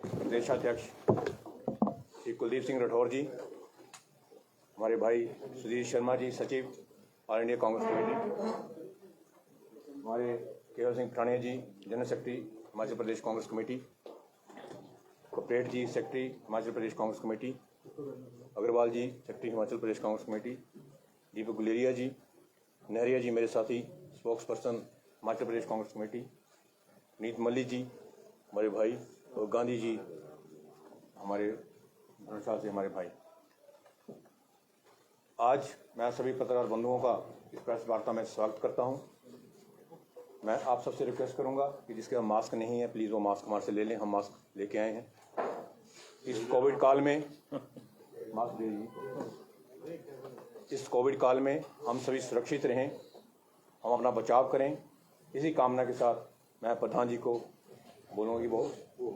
प्रदेशाध्यक्ष श्री कुलदीप सिंह राठौर जी, हमारे भाई सुधीर शर्मा जी, सचिव ऑल इंडिया कांग्रेस कमेटी, हमारे केवल सिंह पठानिया जी, general secretary Himachal Pradesh Congress committee, कपरेट जी, सेक्रेटरी हिमाचल प्रदेश कांग्रेस कमेटी, अग्रवाल जी, सेक्रेटरी हिमाचल प्रदेश कांग्रेस कमेटी, दीपक गुलेरिया जी, नहरिया जी मेरे साथी, spokes person Himachal Pradesh Congress committee, नीत मल्लिक जी हमारे भाई, और गांधी जी हमारे धर्मशाला से हमारे भाई। आज मैं सभी पत्रकार बंधुओं का इस प्रेस वार्ता में स्वागत करता हूं। मैं आप सबसे रिक्वेस्ट करूंगा कि जिसके पास मास्क नहीं है प्लीज़ वो मास्क हमारे से ले लें। हम मास्क लेके आए हैं। इस कोविड काल में मास्क दे दीजिए। इस कोविड काल में हम सभी सुरक्षित रहें, हम अपना बचाव करें। इसी कामना के साथ मैं प्रधान जी को बोलूँगा कि वो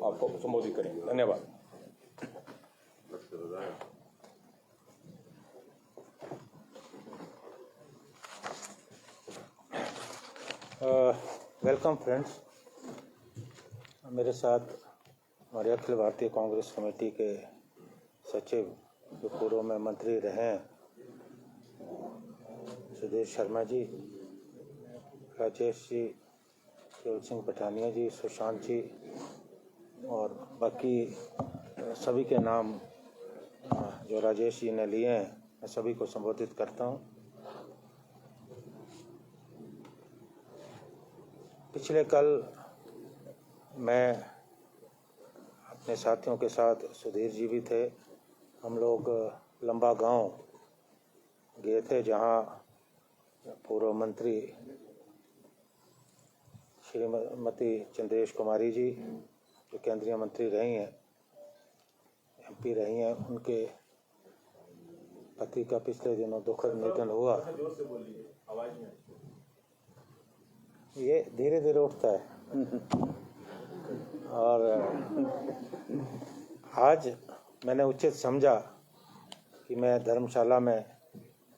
आपको संबोधित करेंगे। धन्यवाद। Welcome friends. मेरे साथ हमारे अखिल भारतीय कांग्रेस कमेटी के सचिव जो पूर्व में मंत्री रहे हैं, सुधीर शर्मा जी, राजेश जी, केवल सिंह पठानिया जी, सुशांत जी और बाकी सभी के नाम जो राजेश जी ने लिए हैं, मैं सभी को संबोधित करता हूं। पिछले कल मैं अपने साथियों के साथ, सुधीर जी भी थे, हम लोग लंबा गांव गए थे जहां पूर्व मंत्री श्रीमती चंद्रेश कुमारी जी जो केंद्रीय मंत्री रही हैं, एमपी रही हैं, उनके पति का पिछले दिनों दुखद निधन हुआ। ये धीरे धीरे उठता है। और आज मैंने उचित समझा कि मैं धर्मशाला में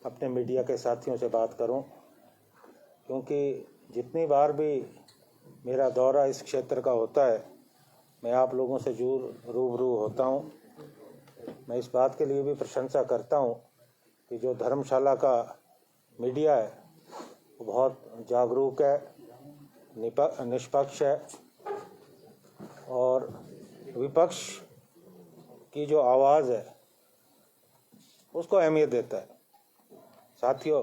अपने मीडिया के साथियों से बात करूं, क्योंकि जितनी बार भी मेरा दौरा इस क्षेत्र का होता है मैं आप लोगों से रूबरू होता हूं। मैं इस बात के लिए भी प्रशंसा करता हूं कि जो धर्मशाला का मीडिया है वो बहुत जागरूक है, निष्पक्ष है और विपक्ष की जो आवाज़ है उसको अहमियत देता है। साथियों,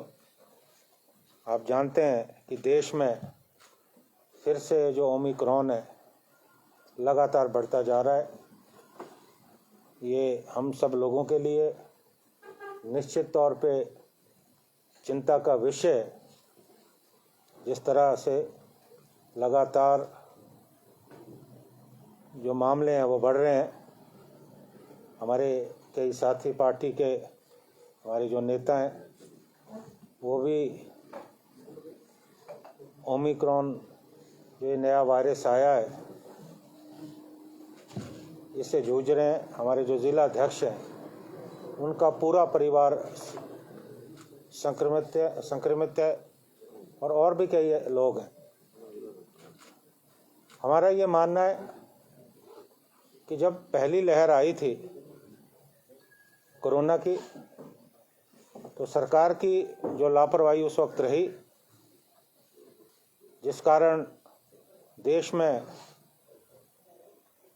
आप जानते हैं कि देश में फिर से जो ओमिक्रॉन है लगातार बढ़ता जा रहा है। ये हम सब लोगों के लिए निश्चित तौर पे चिंता का विषय है। जिस तरह से लगातार जो मामले हैं वो बढ़ रहे हैं, हमारे कई साथी पार्टी के हमारे जो नेता हैं वो भी ओमिक्रॉन जो नया वायरस आया है इससे जूझ रहे हैं। हमारे जो जिला अध्यक्ष हैं उनका पूरा परिवार संक्रमित है और भी कई लोग हैं। हमारा ये मानना है कि जब पहली लहर आई थी कोरोना की तो सरकार की जो लापरवाही उस वक्त रही, जिस कारण देश में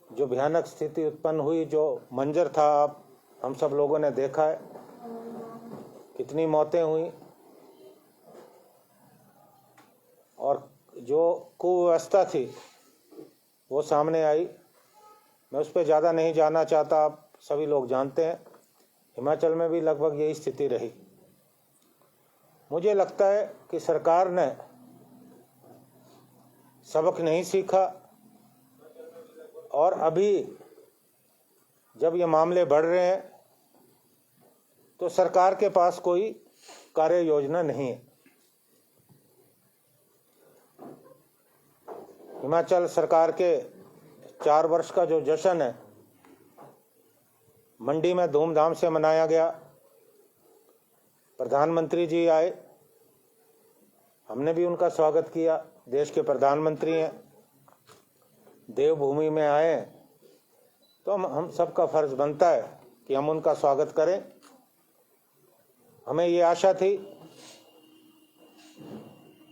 जो भयानक स्थिति उत्पन्न हुई, जो मंजर था आप हम सब लोगों ने देखा है, कितनी मौतें हुई और जो कुव्यवस्था थी वो सामने आई। मैं उस पर ज़्यादा नहीं जाना चाहता, आप सभी लोग जानते हैं हिमाचल में भी लगभग यही स्थिति रही। मुझे लगता है कि सरकार ने सबक नहीं सीखा और अभी जब ये मामले बढ़ रहे हैं तो सरकार के पास कोई कार्य योजना नहीं है। हिमाचल सरकार के 4 वर्ष का जो जश्न है मंडी में धूमधाम से मनाया गया। प्रधानमंत्री जी आए, हमने भी उनका स्वागत किया। देश के प्रधानमंत्री हैं, देवभूमि में आए तो हम सबका फर्ज बनता है कि हम उनका स्वागत करें। हमें ये आशा थी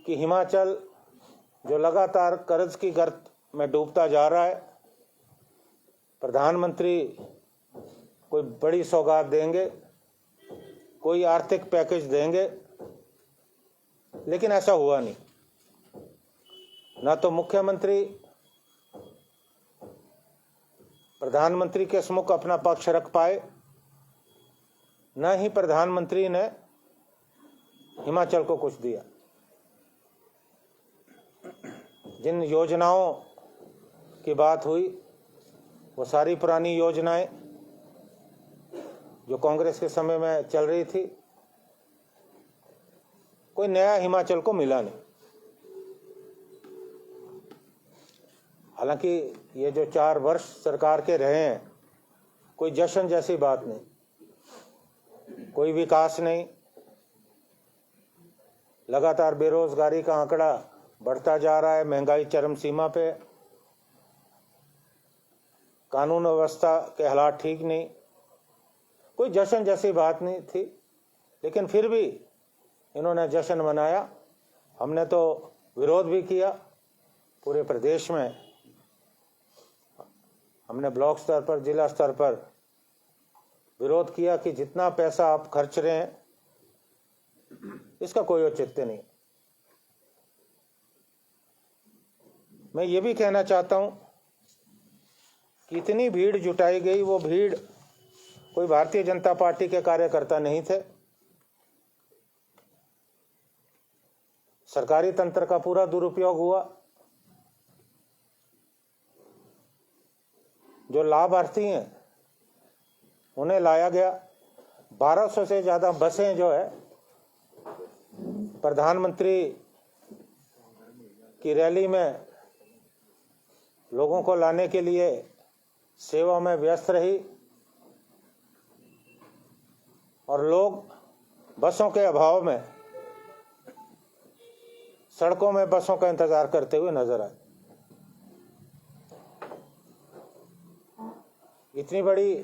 कि हिमाचल जो लगातार कर्ज की गर्त में डूबता जा रहा है, प्रधानमंत्री कोई बड़ी सौगात देंगे, कोई आर्थिक पैकेज देंगे, लेकिन ऐसा हुआ नहीं। ना तो मुख्यमंत्री प्रधानमंत्री के सम्मुख अपना पक्ष रख पाए, न ही प्रधानमंत्री ने हिमाचल को कुछ दिया। जिन योजनाओं की बात हुई वो सारी पुरानी योजनाएं जो कांग्रेस के समय में चल रही थी, कोई नया हिमाचल को मिला नहीं। हालांकि ये जो 4 वर्ष सरकार के रहे हैं, कोई जश्न जैसी बात नहीं, कोई विकास नहीं, लगातार बेरोजगारी का आंकड़ा बढ़ता जा रहा है, महंगाई चरम सीमा पे, कानून व्यवस्था के हालात ठीक नहीं, कोई जश्न जैसी बात नहीं थी। लेकिन फिर भी इन्होंने जश्न मनाया। हमने तो विरोध भी किया पूरे प्रदेश में। हमने ब्लॉक स्तर पर, जिला स्तर पर विरोध किया कि जितना पैसा आप खर्च रहे हैं इसका कोई औचित्य नहीं। मैं ये भी कहना चाहता हूं कि इतनी भीड़ जुटाई गई, वो भीड़ कोई भारतीय जनता पार्टी के कार्यकर्ता नहीं थे। सरकारी तंत्र का पूरा दुरुपयोग हुआ। जो लाभार्थी हैं उन्हें लाया गया। 1200 से ज्यादा बसें जो है प्रधानमंत्री की रैली में लोगों को लाने के लिए सेवा में व्यस्त रही, और लोग बसों के अभाव में सड़कों में बसों का इंतजार करते हुए नजर आए। इतनी बड़ी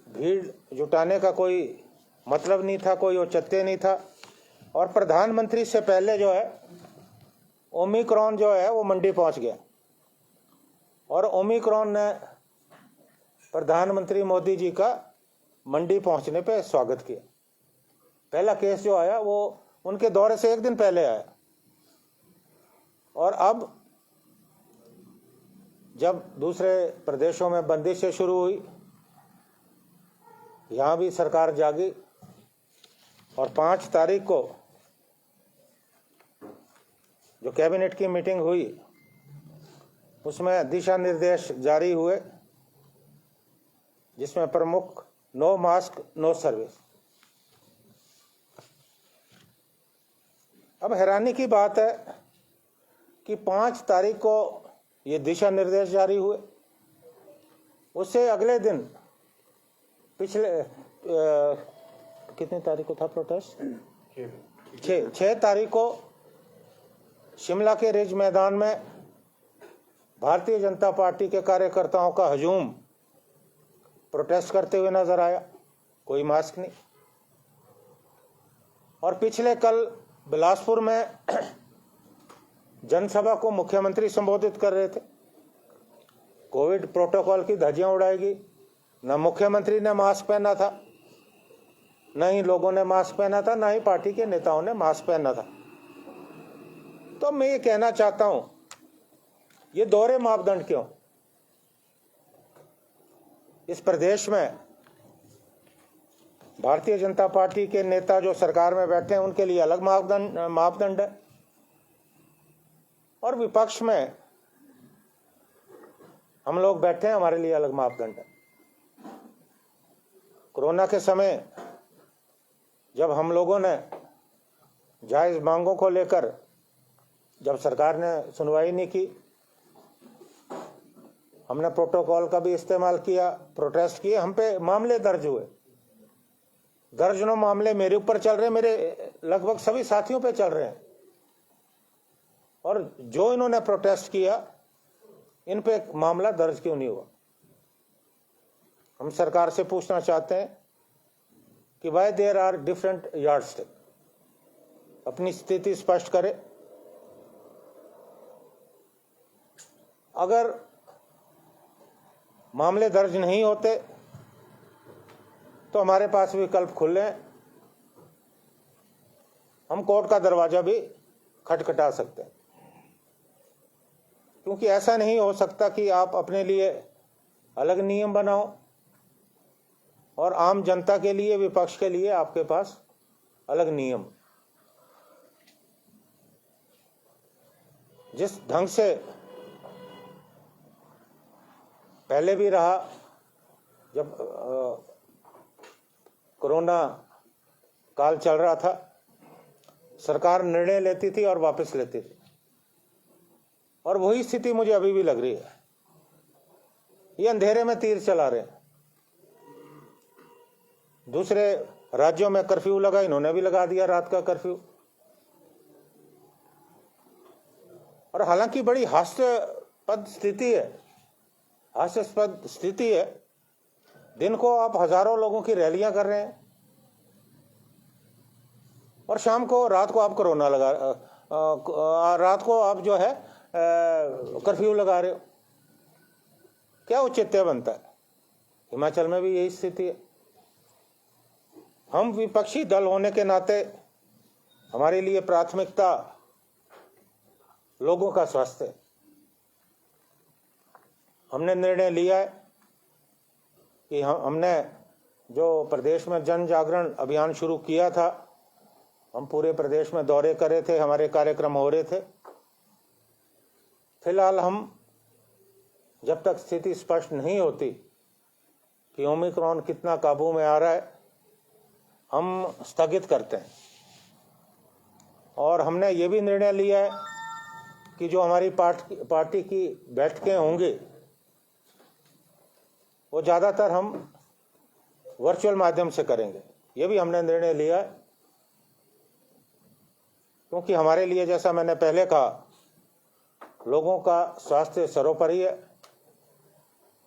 भीड़ जुटाने का कोई मतलब नहीं था, कोई औचित्य नहीं था। और प्रधानमंत्री से पहले जो है ओमिक्रॉन जो है वो मंडी पहुंच गया, और ओमिक्रॉन ने प्रधानमंत्री मोदी जी का मंडी पहुंचने पे स्वागत किया। पहला केस जो आया वो उनके दौरे से 1 दिन पहले आया, और अब जब दूसरे प्रदेशों में बंदिशें शुरू हुई, यहां भी सरकार जागी, और 5 तारीख को जो कैबिनेट की मीटिंग हुई उसमें दिशा निर्देश जारी हुए, जिसमें प्रमुख नो मास्क नो सर्विस। अब हैरानी की बात है कि 5 तारीख को ये दिशा निर्देश जारी हुए, उससे अगले दिन पिछले कितनी तारीख को था प्रोटेस्ट? 6 तारीख को शिमला के रिज मैदान में भारतीय जनता पार्टी के कार्यकर्ताओं का हजूम प्रोटेस्ट करते हुए नजर आया। कोई मास्क नहीं। और पिछले कल बिलासपुर में जनसभा को मुख्यमंत्री संबोधित कर रहे थे। कोविड प्रोटोकॉल की धज्जियां उड़ाएगी। न मुख्यमंत्री ने मास्क पहना था, न ही लोगों ने मास्क पहना था, न ही पार्टी के नेताओं ने मास्क पहना था। तो मैं ये कहना चाहता हूं, ये दोहरे मापदंड क्यों? इस प्रदेश में भारतीय जनता पार्टी के नेता जो सरकार में बैठे हैं उनके लिए अलग मापदंड है, और विपक्ष में हम लोग बैठे हैं, हमारे लिए अलग मापदंड है। कोरोना के समय जब हम लोगों ने जायज मांगों को लेकर जब सरकार ने सुनवाई नहीं की, हमने प्रोटोकॉल का भी इस्तेमाल किया, प्रोटेस्ट किए, हम पे मामले दर्ज हुए। दर्जनों मामले मेरे ऊपर चल रहे हैं, मेरे लगभग सभी साथियों पे चल रहे हैं। और जो इन्होंने प्रोटेस्ट किया, इन पे मामला दर्ज क्यों नहीं हुआ? हम सरकार से पूछना चाहते हैं कि why there are different yardstick, अपनी स्थिति स्पष्ट करे। अगर मामले दर्ज नहीं होते तो हमारे पास विकल्प खुले हैं, हम कोर्ट का दरवाजा भी खटखटा सकते हैं, क्योंकि ऐसा नहीं हो सकता कि आप अपने लिए अलग नियम बनाओ और आम जनता के लिए, विपक्ष के लिए आपके पास अलग नियम। जिस ढंग से पहले भी रहा, जब कोरोना काल चल रहा था, सरकार निर्णय लेती थी और वापस लेती थी, और वही स्थिति मुझे अभी भी लग रही है। ये अंधेरे में तीर चला रहे हैं। दूसरे राज्यों में कर्फ्यू लगा, इन्होंने भी लगा दिया रात का कर्फ्यू। और हालांकि बड़ी हास्यास्पद स्थिति है। दिन को आप हजारों लोगों की रैलियां कर रहे हैं और शाम को, रात को आप कोरोना लगा, रात को आप जो है कर्फ्यू लगा रहे हो। क्या औचित्य बनता है? हिमाचल में भी यही स्थिति है। हम विपक्षी दल होने के नाते हमारे लिए प्राथमिकता लोगों का स्वास्थ्य है। हमने निर्णय लिया है कि हमने जो प्रदेश में जन जागरण अभियान शुरू किया था, हम पूरे प्रदेश में दौरे करे थे, हमारे कार्यक्रम हो रहे थे। फिलहाल हम, जब तक स्थिति स्पष्ट नहीं होती कि ओमिक्रॉन कितना काबू में आ रहा है, हम स्थगित करते हैं। और हमने ये भी निर्णय लिया है कि जो हमारी पार्टी की बैठकें होंगी वो ज़्यादातर हम वर्चुअल माध्यम से करेंगे। ये भी हमने निर्णय लिया है, क्योंकि हमारे लिए, जैसा मैंने पहले कहा, लोगों का स्वास्थ्य सर्वोपरि है।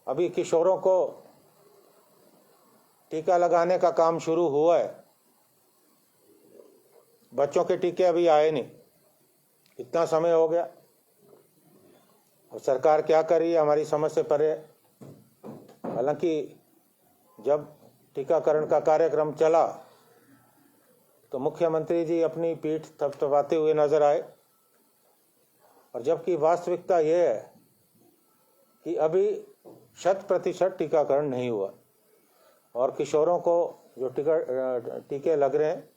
अभी किशोरों को टीका लगाने का काम शुरू हुआ है, बच्चों के टीके अभी आए नहीं, इतना समय हो गया। और सरकार क्या कर रही है, हमारी समझ से परे। हालांकि जब टीकाकरण का कार्यक्रम चला तो मुख्यमंत्री जी अपनी पीठ थपथपाते हुए नजर आए, और जबकि वास्तविकता यह है कि अभी 100% टीकाकरण नहीं हुआ, और किशोरों को जो टीके लग रहे हैं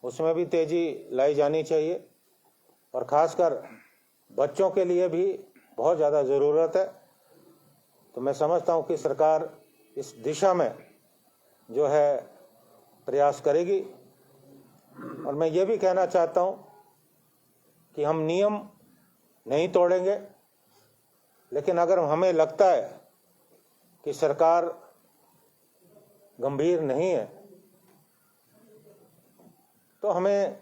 उसमें भी तेजी लाई जानी चाहिए, और खासकर बच्चों के लिए भी बहुत ज़्यादा ज़रूरत है। तो मैं समझता हूं कि सरकार इस दिशा में जो है प्रयास करेगी। और मैं ये भी कहना चाहता हूं कि हम नियम नहीं तोड़ेंगे, लेकिन अगर हमें लगता है कि सरकार गंभीर नहीं है तो हमें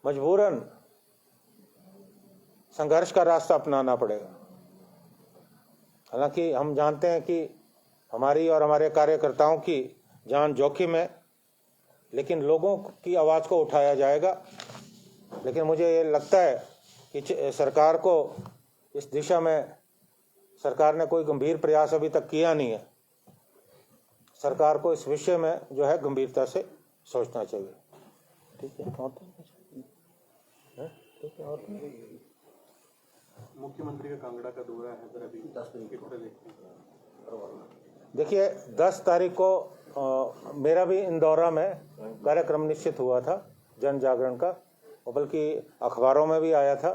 मजबूरन संघर्ष का रास्ता अपनाना पड़ेगा। हालांकि हम जानते हैं कि हमारी और हमारे कार्यकर्ताओं की जान जोखिम है, लेकिन लोगों की आवाज़ को उठाया जाएगा। लेकिन मुझे ये लगता है कि सरकार को इस दिशा में, सरकार ने कोई गंभीर प्रयास अभी तक किया नहीं है। सरकार को इस विषय में जो है गंभीरता से सोचना चाहिए। ठीक है, और ठीक है। और मुख्यमंत्री का कांगड़ा का दौरा है सर, अभी 10 दिन की तरह देखते हैं। देखिए, 10 तारीख को मेरा भी इंदौरा में कार्यक्रम निश्चित हुआ था जन जागरण का, और बल्कि अखबारों में भी आया था।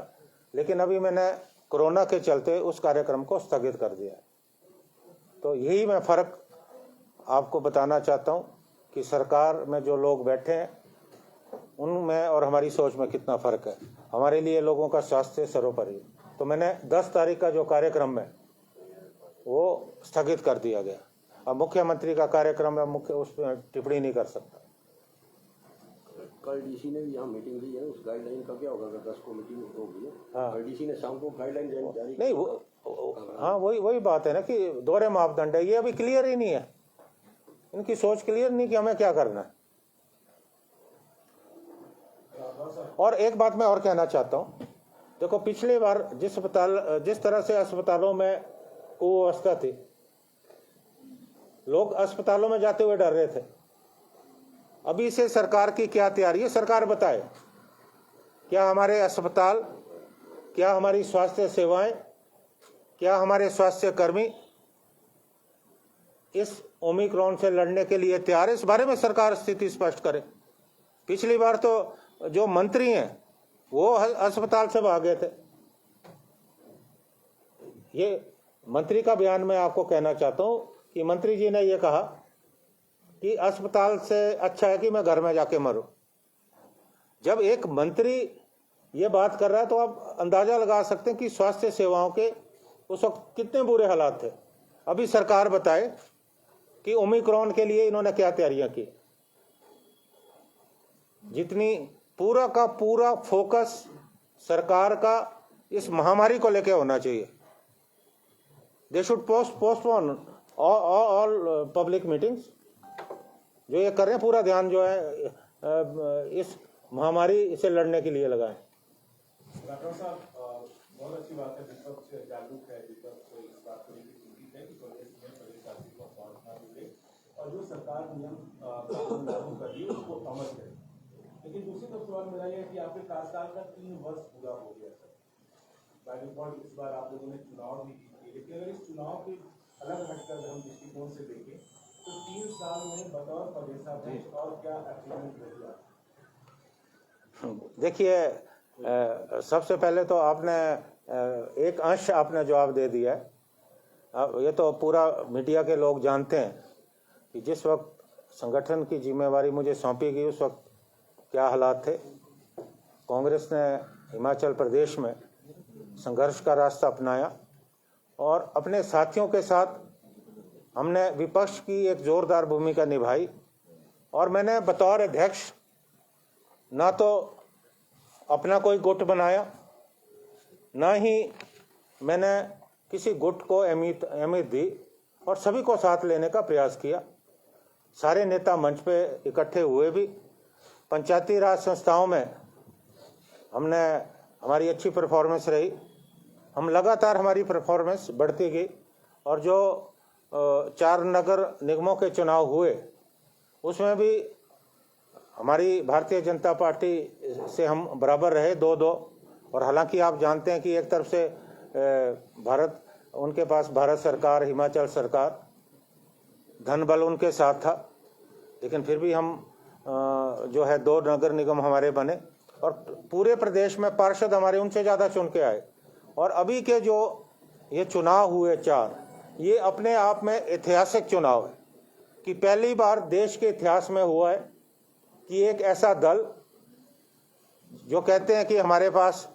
लेकिन अभी मैंने कोरोना के चलते उस कार्यक्रम को स्थगित कर दिया। तो यही मैं फ़र्क आपको बताना चाहता हूं कि सरकार में जो लोग बैठे हैं उनमें और हमारी सोच में कितना फ़र्क है। हमारे लिए लोगों का स्वास्थ्य सर्वोपरि। तो मैंने 10 तारीख का जो कार्यक्रम है वो स्थगित कर दिया गया। अब मुख्यमंत्री का कार्यक्रम है, मुख्य उस पर टिप्पणी नहीं कर सकता। कल डीसी ने भी यहाँ मीटिंग ली है, उस गाइडलाइन का क्या होगा अगर 10 को मीटिंग होगी? हाँ, कल डीसी ने शाम को गाइडलाइन जारी नहीं, हाँ, वही बात है ना कि दोहरे मापदंड है, ये अभी क्लियर ही नहीं है। इनकी सोच क्लियर नहीं कि हमें क्या करना है। और एक बात मैं और कहना चाहता हूं, देखो पिछली बार जिस तरह से अस्पतालों में कुव्यवस्था थी, लोग अस्पतालों में जाते हुए डर रहे थे। अभी से सरकार की क्या तैयारी है, सरकार बताए। क्या हमारे अस्पताल, क्या हमारी स्वास्थ्य सेवाएं, क्या हमारे स्वास्थ्य कर्मी इस ओमिक्रॉन से लड़ने के लिए तैयार है? इस बारे में सरकार स्थिति स्पष्ट करे। पिछली बार तो जो मंत्री हैं वो अस्पताल से भाग गए थे। ये मंत्री का बयान मैं आपको कहना चाहता हूं कि मंत्री जी ने ये कहा कि अस्पताल से अच्छा है कि मैं घर में जाके मरूं। जब एक मंत्री ये बात कर रहा है तो आप अंदाजा लगा सकते हैं कि स्वास्थ्य सेवाओं के उस वक्त कितने बुरे हालात थे। अभी सरकार बताए कि ओमिक्रॉन के लिए इन्होंने क्या तैयारियां की। जितनी पूरा का पूरा फोकस सरकार का इस महामारी को लेकर होना चाहिए। They should postpone all public meetings. जो ये कर रहे हैं पूरा ध्यान जो है इस महामारी से लड़ने के लिए लगाएं। डॉक्टर साहब, बहुत अच्छी बात है, विपक्ष जागरूक है, विपक्ष इस बात को लेकर चिंतित है कि कांग्रेस में प्रदेश शासन को फॉल्ट ना मिले और जो सरकार नियम कानून लागू कर रही है उसको अमल करे। लेकिन दूसरी तरफ सवाल मेरा यह है कि आपके कार्यकाल का 3 वर्ष पूरा हो गया सर। बाय डिफॉल्ट इस बार आप लोगों ने चुनाव भी जीते, लेकिन अगर इस चुनाव के अलग हटकर हम दृष्टिकोण से देखें तो 3 साल में बतौर प्रदेशाध्यक्ष और क्या अचीवमेंट रही आप? देखिए, सबसे पहले तो आपने एक अंश आपने जवाब दे दिया है। ये तो पूरा मीडिया के लोग जानते हैं कि जिस वक्त संगठन की जिम्मेवारी मुझे सौंपी गई उस वक्त क्या हालात थे। कांग्रेस ने हिमाचल प्रदेश में संघर्ष का रास्ता अपनाया और अपने साथियों के साथ हमने विपक्ष की एक जोरदार भूमिका निभाई। और मैंने बतौर अध्यक्ष ना तो अपना कोई गुट बनाया, ना ही मैंने किसी गुट को अहमियत दी और सभी को साथ लेने का प्रयास किया। सारे नेता मंच पे इकट्ठे हुए भी। पंचायती राज संस्थाओं में हमारी अच्छी परफॉर्मेंस रही। हम लगातार हमारी परफॉर्मेंस बढ़ती गई और जो 4 नगर निगमों के चुनाव हुए उसमें भी हमारी भारतीय जनता पार्टी से हम बराबर रहे 2-2। और हालांकि आप जानते हैं कि एक तरफ से उनके पास भारत सरकार, हिमाचल सरकार, धन बल उनके साथ था, लेकिन फिर भी हम जो है 2 नगर निगम हमारे बने और पूरे प्रदेश में पार्षद हमारे उनसे ज़्यादा चुन के आए। और अभी के जो ये चुनाव हुए 4, ये अपने आप में ऐतिहासिक चुनाव है कि पहली बार देश के इतिहास में हुआ है कि एक ऐसा दल जो कहते हैं कि हमारे पास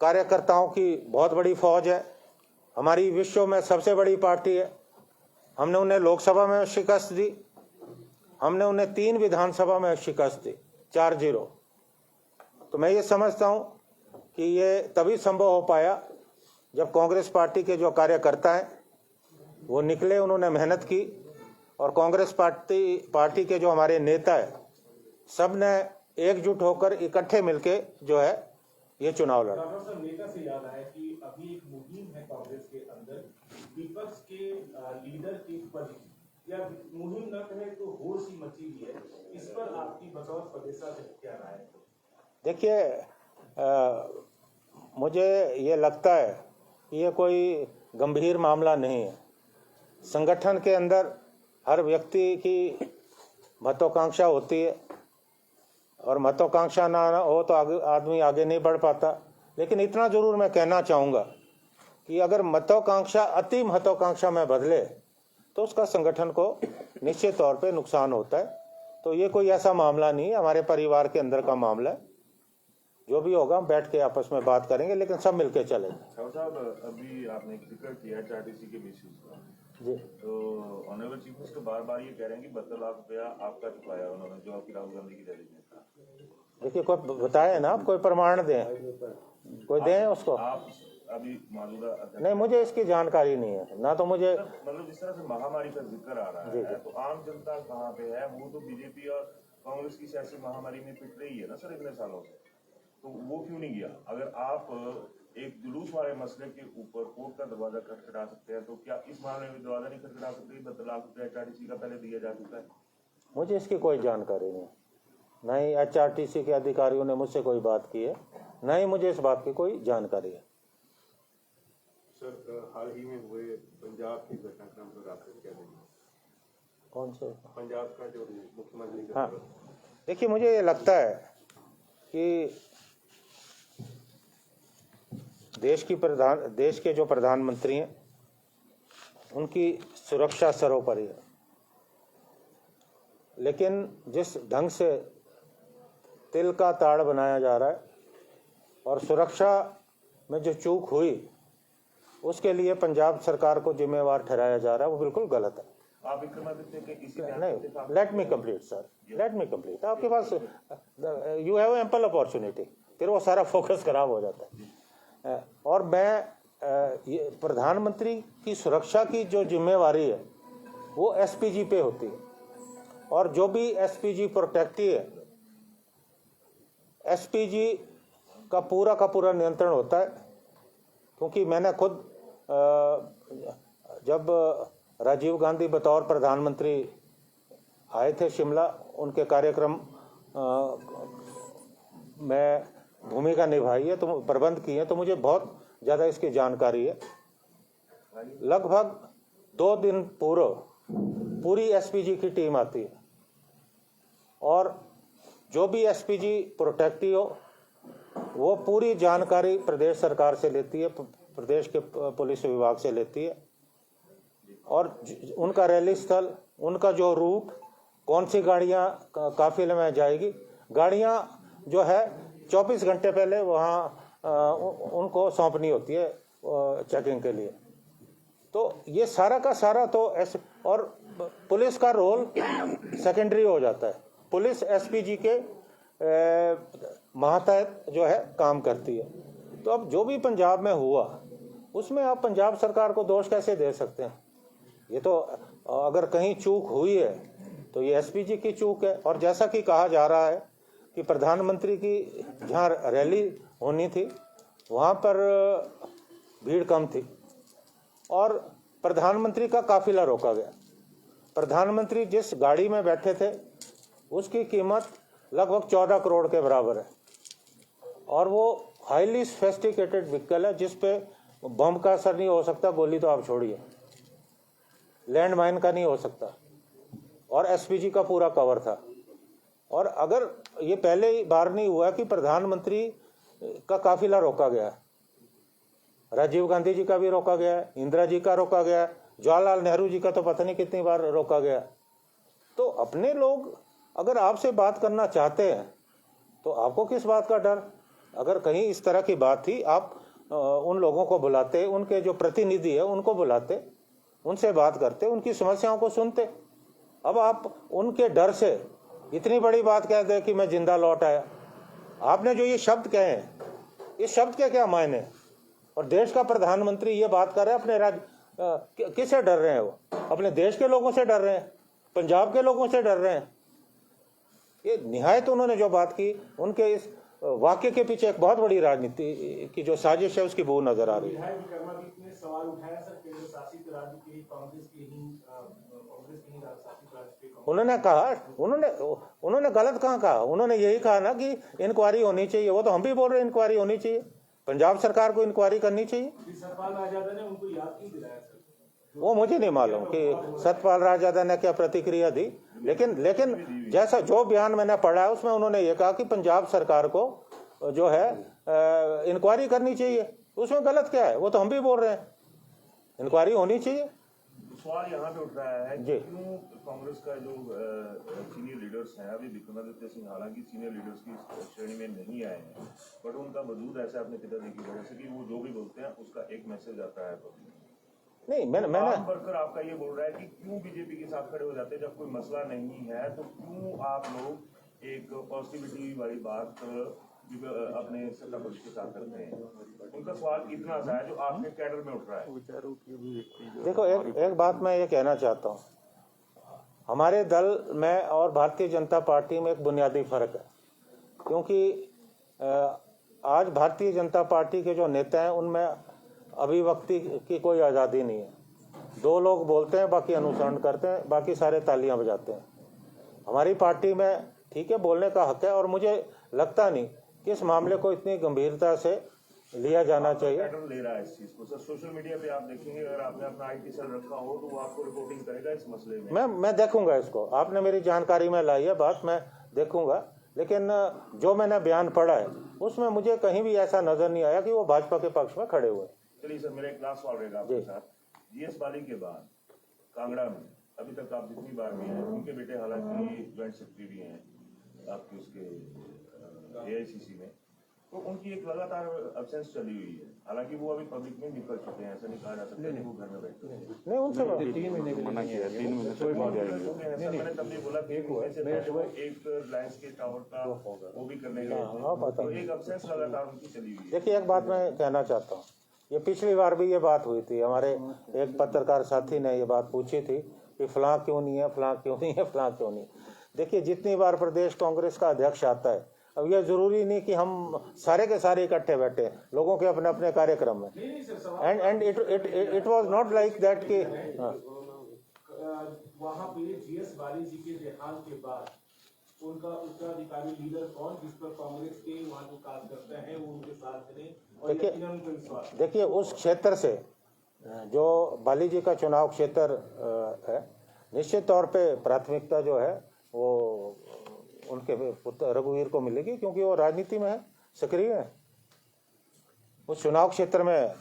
कार्यकर्ताओं की बहुत बड़ी फौज है, हमारी विश्व में सबसे बड़ी पार्टी है, हमने उन्हें लोकसभा में शिकस्त दी, हमने उन्हें 3 विधानसभा में शिकस्त दी, 4-0। तो मैं ये समझता हूँ कि ये तभी संभव हो पाया जब कांग्रेस पार्टी के जो कार्यकर्ता हैं वो निकले, उन्होंने मेहनत की और कांग्रेस पार्टी के जो हमारे नेता है सब ने एकजुट होकर इकट्ठे मिलके जो है ये चुनाव लड़ा। डॉक्टर साहब, नेता से याद आया कि अभी एक मुहिम है कांग्रेस के अंदर विपक्ष के लीडर के पद की, या मुहिम न कहे तो होड़ सी मची हुई है, इस पर आपकी बतौर प्रदेशाध्यक्ष क्या राय है? देखिए, मुझे ये लगता है कि ये कोई गंभीर मामला नहीं है। संगठन के अंदर हर व्यक्ति की महत्वाकांक्षा होती है और महत्वाकांक्षा ना हो तो आदमी आगे नहीं बढ़ पाता। लेकिन इतना जरूर मैं कहना चाहूँगा कि अगर महत्वाकांक्षा अति महत्वाकांक्षा में बदले तो उसका संगठन को निश्चित तौर पे नुकसान होता है। तो ये कोई ऐसा मामला नहीं है, हमारे परिवार के अंदर का मामला है। जो भी होगा हम बैठ के आपस में बात करेंगे, लेकिन सब मिलके चलेंगे। साहब, अभी आपने जिक्र किया चार्टीसी के बेसिस का जी, तो ऑनरेबल चीफ मिनिस्टर बार-बार ये कह रहे हैं कि 72 लाख रुपया आपका चुकाया उन्होंने, जो आपकी राहुल गांधी की रैली में था। देखिए, कोई बताए ना, आप कोई प्रमाण दें, कोई दें उसको। आप अभी मौजूदा अध्यक्ष नहीं, मुझे इसकी जानकारी नहीं है, ना तो मुझे। मतलब जिस तरह से महामारी का जिक्र आ रहा है तो आम जनता कहाँ पे है? वो तो बीजेपी और कांग्रेस की सियासी महामारी में पिट रही है ना सर इतने सालों से, तो वो क्यों नहीं गया? अगर आप एक जुलूस वाले मसले के ऊपर कोर्ट का दरवाजा खटखटा सकते हैं तो क्या इस मामले में दरवाजा नहीं खटखटा सकते? 10 लाख रुपया HRTC का पहले दिया जा चुका है। मुझे इसकी कोई जानकारी नहीं, न ही HRTC के अधिकारियों ने मुझसे कोई बात की है, न ही मुझे इस बात की कोई जानकारी है। सर, हाल ही में हुए पंजाब के घटनाक्रम पर आपको क्या देंगे? कौन से? पंजाब का जो मुख्यमंत्री। हाँ, देखिए, मुझे ये लगता है कि देश के जो प्रधानमंत्री हैं उनकी सुरक्षा सर्वोपरि है, लेकिन जिस ढंग से तिल का ताड़ बनाया जा रहा है और सुरक्षा में जो चूक हुई उसके लिए पंजाब सरकार को जिम्मेवार ठहराया जा रहा है, वो बिल्कुल गलत है। आप विक्रमादित्य के किसी नहीं, let me complete sir, let me complete. आपके पास यू हैव एम्पल अपॉर्चुनिटी, फिर वो सारा फोकस खराब हो जाता है। और मैं ये प्रधानमंत्री की सुरक्षा की जो जिम्मेवारी है वो SPG पे होती है, और जो भी SPG प्रोटेक्टी है, SPG का पूरा नियंत्रण होता है। क्योंकि मैंने खुद जब राजीव गांधी बतौर प्रधानमंत्री आए थे शिमला, उनके कार्यक्रम में भूमिका निभाई है, तो प्रबंध किए हैं, तो मुझे बहुत ज़्यादा इसकी जानकारी है। लगभग 2 दिन पूर्व पूरी SPG की टीम आती है, और जो भी SPG प्रोटेक्टी हो वो पूरी जानकारी प्रदेश सरकार से लेती है, प्रदेश के पुलिस विभाग से लेती है, और उनका रैली स्थल, उनका जो रूट, कौन सी गाड़ियां काफिले में जाएगी, गाड़ियां जो है 24 घंटे पहले वहाँ उनको सौंपनी होती है चेकिंग के लिए। तो ये सारा का सारा तो ऐसे, और पुलिस का रोल सेकेंडरी हो जाता है। पुलिस SPG के मातहत जो है काम करती है। तो अब जो भी पंजाब में हुआ उसमें आप पंजाब सरकार को दोष कैसे दे सकते हैं? ये तो अगर कहीं चूक हुई है तो ये SPG की चूक है। और जैसा कि कहा जा रहा है कि प्रधानमंत्री की जहाँ रैली होनी थी वहाँ पर भीड़ कम थी और प्रधानमंत्री का काफिला रोका गया। प्रधानमंत्री जिस गाड़ी में बैठे थे उसकी कीमत लगभग 14 करोड़ के बराबर है, और वो हाईली सोफिस्टिकेटेड व्हीकल है जिस पे बम का असर नहीं हो सकता, गोली तो आप छोड़िए, लैंड माइन का नहीं हो सकता, और SPG का पूरा कवर था। और अगर ये पहले ही बार नहीं हुआ कि प्रधानमंत्री का काफिला रोका गया, राजीव गांधी जी का भी रोका गया, इंदिरा जी का रोका गया, जवाहरलाल नेहरू जी का तो पता नहीं कितनी बार रोका गया। तो अपने लोग अगर आपसे बात करना चाहते हैं तो आपको किस बात का डर? अगर कहीं इस तरह की बात थी, आप उन लोगों को बुलाते, उनके जो प्रतिनिधि है उनको बुलाते, उनसे बात करते, उनकी समस्याओं को सुनते। अब आप उनके डर से इतनी बड़ी बात कह दे कि मैं जिंदा लौट आया। आपने जो ये शब्द कहे हैं, इस शब्द के क्या मायने? और देश का प्रधानमंत्री ये बात कर रहे हैं, अपने राज्य किससे डर रहे हैं? वो अपने देश के लोगों से डर रहे हैं, पंजाब के लोगों से डर रहे हैं। ये निहायत उन्होंने जो बात की, उनके इस वाक्य के पीछे एक बहुत बड़ी राजनीति की जो साजिश है उसकी बू नजर आ रही है। सवाल उठाया सर, केंद्र शासित राज्य की कांग्रेस की ही शासित राज्य की। उन्होंने कहा, उन्होंने गलत कहाँ कहा? उन्होंने यही कहा ना कि इंक्वायरी होनी चाहिए। वो तो हम भी बोल रहे हैं इंक्वायरी होनी चाहिए, पंजाब सरकार को इंक्वायरी करनी चाहिए। सतपाल राजदा ने उनको याद क्यों दिलाया सर? वो मुझे नहीं मालूम कि सतपाल राजदा ने क्या प्रतिक्रिया दी, लेकिन जैसा जो बयान मैंने पढ़ा है उसमें उन्होंने ये कहा कि पंजाब सरकार को जो है इंक्वायरी करनी चाहिए। उसमें गलत क्या है? वो तो हम भी बोल रहे हैं इंक्वायरी होनी चाहिए। सवाल यहाँ पे उठ रहा है जी। क्यों कांग्रेस का जो सीनियर लीडर्स हैं, अभी विक्रमादित्य सिंह हालांकि सीनियर लीडर्स की श्रेणी में नहीं आए हैं, बट उनका वजूद ऐसा अपने पिताजी की वजह से कि वो जो भी बोलते हैं उसका एक मैसेज आता है। नहीं, मैंने वर्कर आपका ये बोल रहा है कि क्यों बीजेपी के साथ खड़े हो जाते हैं जब कोई मसला नहीं है, तो क्यों आप लोग एक पॉजिटिविटी वाली बात अपने सत्ता पक्ष के साथ करते हैं, उनका सवाल इतना सा है जो आपके कैडर में उठ रहा है। देखो एक बात मैं ये कहना चाहता हूँ, हमारे दल में और भारतीय जनता पार्टी में एक बुनियादी फर्क है, क्योंकि आज भारतीय जनता पार्टी के जो नेता हैं उनमें अभिव्यक्ति की कोई आज़ादी नहीं है। दो लोग बोलते हैं, बाकी अनुसरण करते हैं, बाकी सारे तालियां बजाते हैं। हमारी पार्टी में ठीक है बोलने का हक है, और मुझे लगता नहीं कि इस मामले को इतनी गंभीरता से लिया जाना चाहिए। कैडर ले रहा है इस चीज को सर। सोशल मीडिया पे आप देखेंगे, अगर आपने अपना आईटी सेल रखा हो तो वो आपको रिपोर्टिंग करेगा इस मसले में। मैं देखूंगा इसको, आपने मेरी जानकारी में लाई है बात, मैं देखूंगा, लेकिन जो मैंने बयान पढ़ा है उसमें मुझे कहीं भी ऐसा नजर नहीं आया कि वो भाजपा के पक्ष में खड़े हुए। चलिए सर, मेरा एक लास्ट सवाल रहेगा आपके साथ। जीएस बाली के बाद कांगड़ा में अभी तक आप जितनी बार भी हैं, उनके बेटे हालांकि ज्वाइंट सेक्रेटरी भी हैं आपके उसके एआईसीसी में, तो उनकी एक लगातार एब्सेंस चली हुई है। हालांकि वो अभी पब्लिक में निकल चुके हैं, ऐसा नहीं कहा जा सकता कि वो घर में बैठे हैं। नहीं, उनसे 3 महीने के लिए मना किया, 3 महीने से मैंने तब भी बोला कि एक रिलायंस के टावर का वो भी करने गए थे, तो एक एब्सेंस लगातार उनकी चली हुई है। देखिए, एक बात मैं कहना चाहता हूँ, ये पिछली बार भी ये बात हुई थी, हमारे एक पत्रकार साथी ने ये बात पूछी थी कि फलां क्यों नहीं है, फलां क्यों नहीं है, फलां क्यों नहीं। देखिए, जितनी बार प्रदेश कांग्रेस का अध्यक्ष आता है, अब ये जरूरी नहीं कि हम सारे के सारे इकट्ठे बैठे हैं, लोगों के अपने अपने कार्यक्रम में। And it was not like that कि वहाँ पे जीएस बाली जी के देहांत के बाद उनका उत्तराधिकारी लीडर कौन, जिस पर कांग्रेस के वहाँ जो कार्यकर्ता हैं वो उनके साथ चले और यकीनन उनको विश्वास। देखिए, उस क्षेत्र से जो बाली जी का चुनाव क्षेत्र है, निश्चित तौर पे प्राथमिकता जो है वो उनके पुत्र रघुवीर को मिलेगी, क्योंकि वो राजनीति में है, सक्रिय है। उस चुनाव क्षेत्र में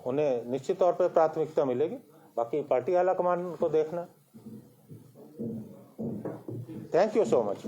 उन्हें निश्चित तौर पे प्राथमिकता मिलेगी, बाकी पार्टी आलाकमान को देखना। Thank you so much.